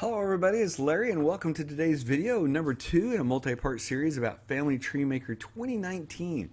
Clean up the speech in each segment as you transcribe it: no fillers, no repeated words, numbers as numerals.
Hello everybody, it's Larry and welcome to today's video, number 2 in a multi-part series about Family Tree Maker 2019.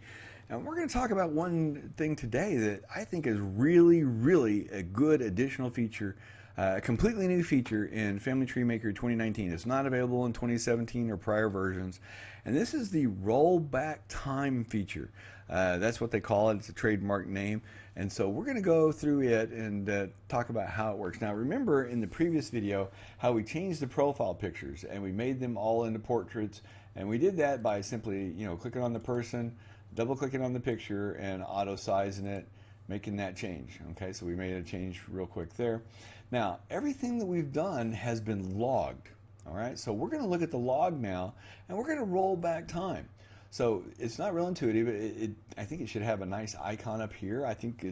And we're going to talk about one thing today that I think is really a good additional feature, a completely new feature in Family Tree Maker 2019. It's not available in 2017 or prior versions. And this is the rollback time feature. That's what they call it. It's a trademark name. And so we're going to go through it and talk about how it works. Now remember in the previous video how we changed the profile pictures and we made them all into portraits, and we did that by simply clicking on the person, double clicking on the picture, and auto sizing it, making that change. Okay, so we made a change real quick there. Now everything that we've done has been logged. All right, so we're going to look at the log now and we're going to roll back time. So it's not real intuitive. I think it should have a nice icon up here. I think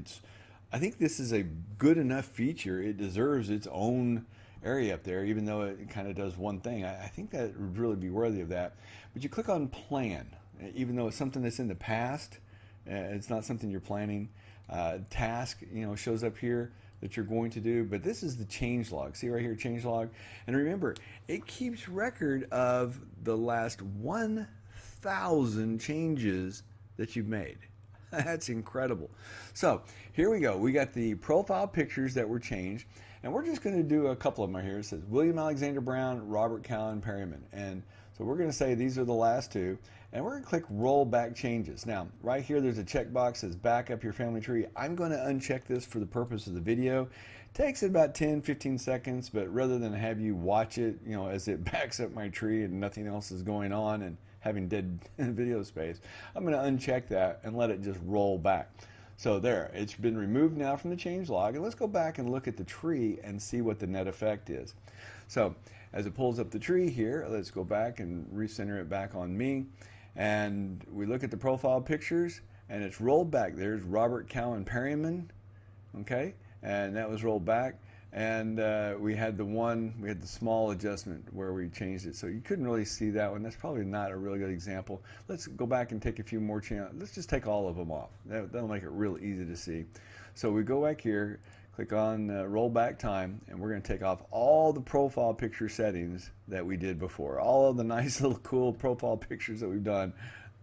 this is a good enough feature. It deserves its own area up there, even though it kind of does one thing. I think that would really be worthy of that. But you click on plan, even though it's something that's in the past. It's not something you're planning. Task, shows up here that you're going to do, but this is the change log. See right here, change log. And remember, it keeps record of the last 1,000 changes that you've made. That's incredible. So here we go. We got the profile pictures that were changed, and we're just going to do a couple of them right here. It says William Alexander Brown, Robert Cowan Perryman. And so we're going to say these are the last two, and we're going to click roll back changes. Now right here there's a checkbox that says back up your family tree. I'm going to uncheck this for the purpose of the video. It takes it about 10-15 seconds, but rather than have you watch it as it backs up my tree and nothing else is going on and having dead video space, I'm going to uncheck that and let it just roll back. So there, it's been removed now from the change log, and let's go back and look at the tree and see what the net effect is. So as it pulls up the tree here, let's go back and recenter it back on me, and we look at the profile pictures and it's rolled back. There's Robert Cowan Perryman, okay, and that was rolled back. And we had the small adjustment where we changed it, so you couldn't really see that one. That's probably not a really good example. Let's go back and take a few more changes. Let's just take all of them off. That'll make it real easy to see. So we go back here, click on roll back time, and we're going to take off all the profile picture settings that we did before. All of the nice little cool profile pictures that we've done,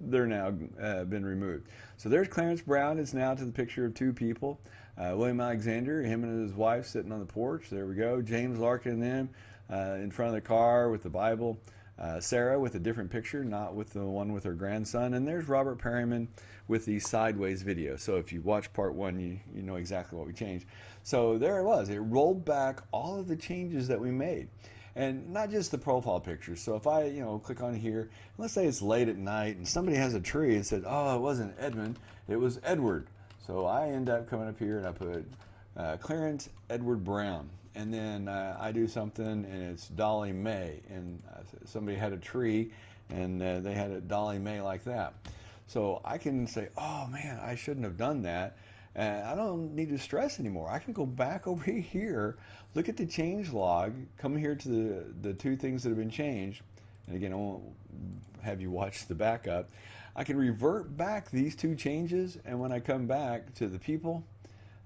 they're now been removed. So there's Clarence Brown. It's now to the picture of two people. William Alexander, him and his wife sitting on the porch. There we go. James Larkin and them in front of the car with the Bible. Sarah with a different picture, not with the one with her grandson. And there's Robert Perryman with the sideways video. So if you watch part one, you know exactly what we changed. So there it was. It rolled back all of the changes that we made. And not just the profile pictures. So if I, click on here, let's say it's late at night and somebody has a tree and said, oh, it wasn't Edmund, it was Edward. So I end up coming up here and I put Clarence Edward Brown. And then I do something and it's Dolly May. And somebody had a tree and they had a Dolly May like that. So I can say, oh man, I shouldn't have done that. And I don't need to stress anymore. I can go back over here, look at the change log, come here to the two things that have been changed. And again, I won't have you watch the backup. I can revert back these two changes, and when I come back to the people,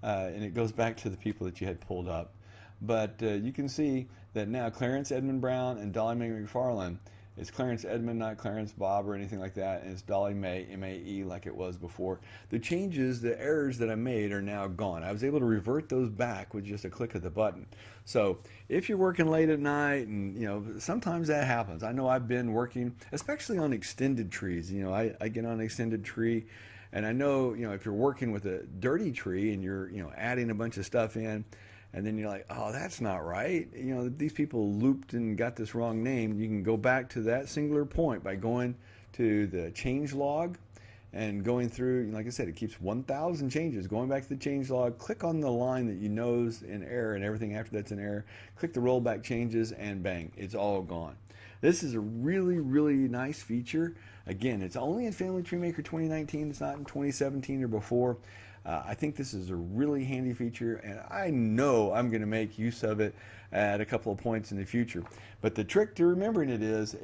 and it goes back to the people that you had pulled up. But you can see that now Clarence Edmund Brown and Dolly Mae McFarland, it's Clarence Edmund, not Clarence Bob or anything like that, and it's Dolly Mae, M-A-E, like it was before. The changes, the errors that I made are now gone. I was able to revert those back with just a click of the button. So if you're working late at night, and sometimes that happens. I know I've been working, especially on extended trees. I get on an extended tree, and I know, if you're working with a dirty tree and you're, adding a bunch of stuff in, and then you're like, oh, that's not right. These people looped and got this wrong name. You can go back to that singular point by going to the change log and going through, like I said, it keeps 1,000 changes. Going back to the change log, click on the line that you know is in error, and everything after that's in error. Click the rollback changes, and bang, it's all gone. This is a really nice feature. Again, it's only in Family Tree Maker 2019. It's not in 2017 or before. I think this is a really handy feature, and I know I'm going to make use of it at a couple of points in the future. But the trick to remembering it is,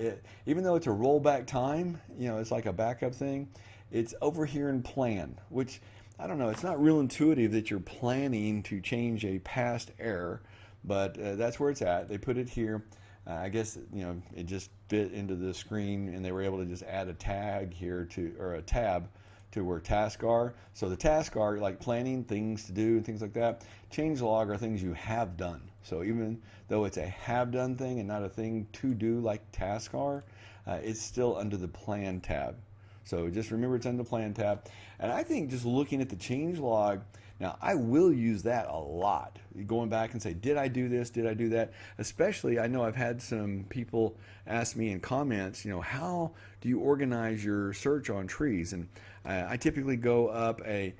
even though it's a rollback time, it's like a backup thing, it's over here in plan, which, I don't know, it's not real intuitive that you're planning to change a past error, but that's where it's at. They put it here. I guess it just fit into the screen, and they were able to just add a tag here or a tab to where tasks are. So the tasks are like planning, things to do, and things like that. Change log are things you have done. So even though it's a have done thing and not a thing to do like tasks are, it's still under the plan tab. So just remember it's under the plan tab. And I think just looking at the change log, now I will use that a lot. Going back and say, did I do this? Did I do that? Especially, I know I've had some people ask me in comments, how do you organize your search on trees? And I typically go up a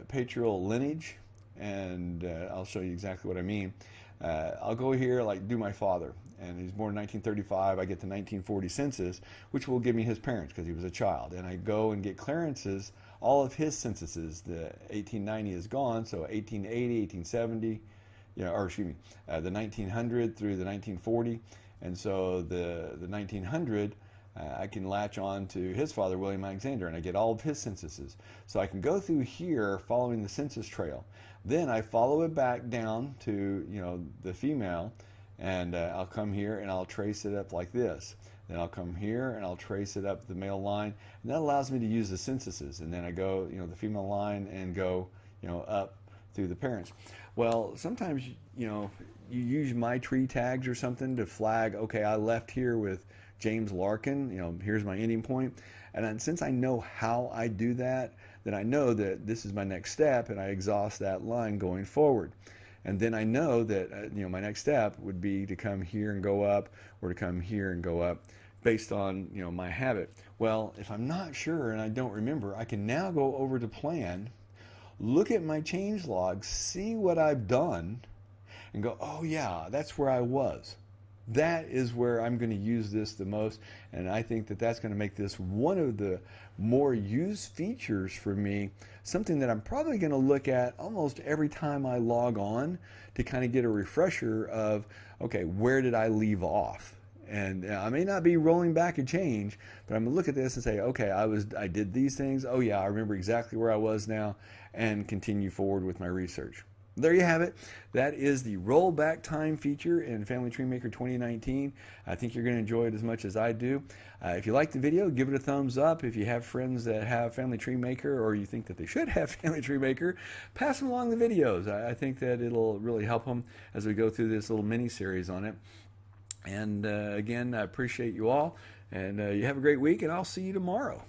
patrial lineage, and I'll show you exactly what I mean. I'll go here, like do my father, and he's born in 1935. I get the 1940 census, which will give me his parents because he was a child. And I go and get clearances, all of his censuses. The 1890 is gone, so 1880, 1870, or excuse me, the 1900 through the 1940. And so the 1900, I can latch on to his father, William Alexander, and I get all of his censuses. So I can go through here following the census trail. Then I follow it back down to the female, and I'll come here and I'll trace it up like this. Then I'll come here and I'll trace it up the male line, and that allows me to use the censuses. And then I go, the female line, and go, up through the parents. Well, sometimes, you use my tree tags or something to flag, okay, I left here with James Larkin, here's my ending point. And then since I know how I do that, then I know that this is my next step, and I exhaust that line going forward. And then I know that my next step would be to come here and go up, or to come here and go up, based on my habit. Well, if I'm not sure and I don't remember, I can now go over to plan, look at my change log, see what I've done, and go, oh yeah, that's where I was. That is where I'm going to use this the most, and I think that that's going to make this one of the more used features for me, something that I'm probably going to look at almost every time I log on to kind of get a refresher of, okay, where did I leave off? And I may not be rolling back a change, but I'm going to look at this and say, okay, I did these things. Oh yeah, I remember exactly where I was now, and continue forward with my research. There you have it. That is the rollback time feature in Family Tree Maker 2019. I think you're going to enjoy it as much as I do. If you like the video, give it a thumbs up. If you have friends that have Family Tree Maker, or you think that they should have Family Tree Maker, pass them along the videos. I think that it'll really help them as we go through this little mini-series on it. And again, I appreciate you all. And you have a great week, and I'll see you tomorrow.